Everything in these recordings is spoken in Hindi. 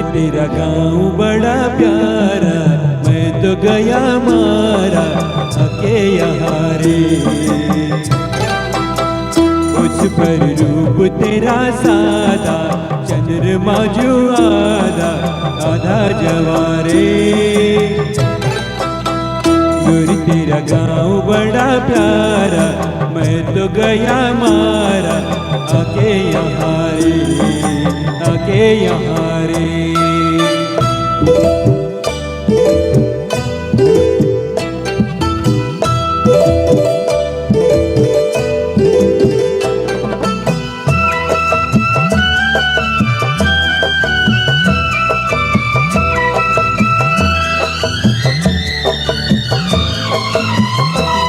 तेरा गाँव बड़ा प्यारा, मैं तो गया मारा आके यहाँ रे। कुछ पर रूप तेरा सादा, चंद्रमा जो आधा आधा जवारे। गोरी तेरा गाँव बड़ा प्यारा, मैं तो गया मारा आके यहाँ रे, आके यहाँ रे।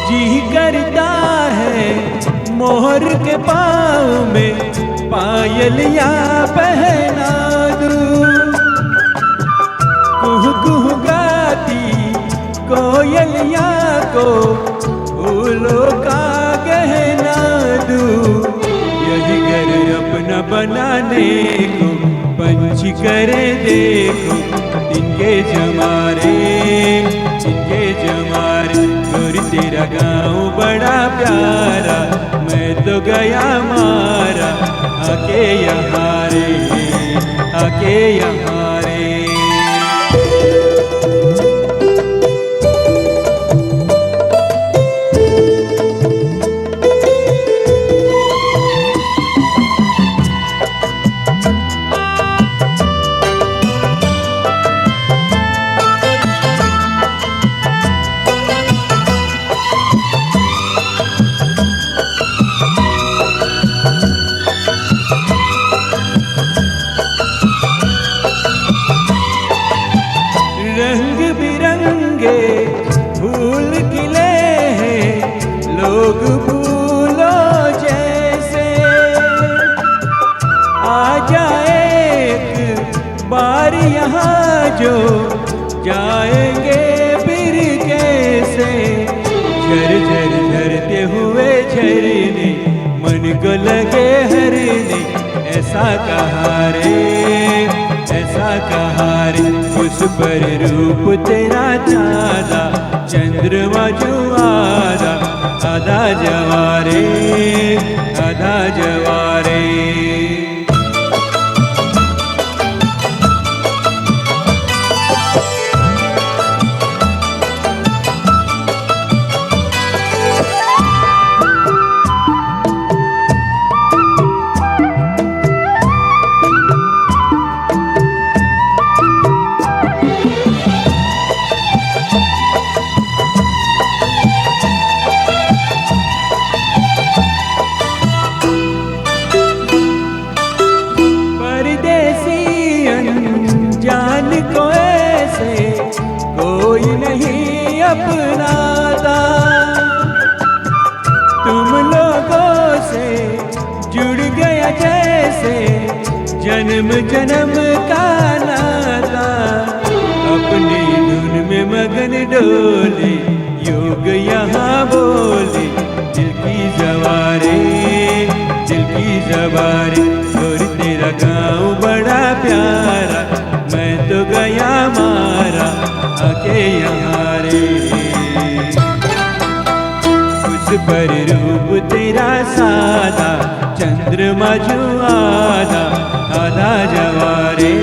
जी करता है मोहर के पाँव में पायलिया पहना दूं, कुहू कुहू गाती कोयलिया को फूलों का गहना दूं। यही घर अपना बनाने को पंछी करे देखो, इनके जमारे इनके जमारे। गोरी तेरा गाँव बड़ा प्यारा, मैं तो गया मारा आके यहाँ रे, आके यहाँ रे। रंग बिरंगे फूल खिले हैं, लोग फूलों जैसे। आ जाए एक बार यहाँ जो जाएंगे फिर कैसे। झर झर झरते हुए झरने मन को लगे हरने, ऐसा कहा रे, ऐसा कहा रे। उस पर रूप तेरा चाँदा, चंद्रमा जो आधा आधा जवारे, आधा जवारे। जान को ऐसे कोई नहीं अपनाता, तुम लोगों से जुड़ गया जैसे जन्म जन्म का नाता। अपनी धुन में मगन डोले योग यहाँ बोले, दिल की जवारे, दिल की जवारे। और तेरा गाँव बड़ा प्यारा, मैं तो गया मारा आके यहाँ रे। उस पर रूप तेरा सादा, चंद्रमा जो आधा आधा जवारे।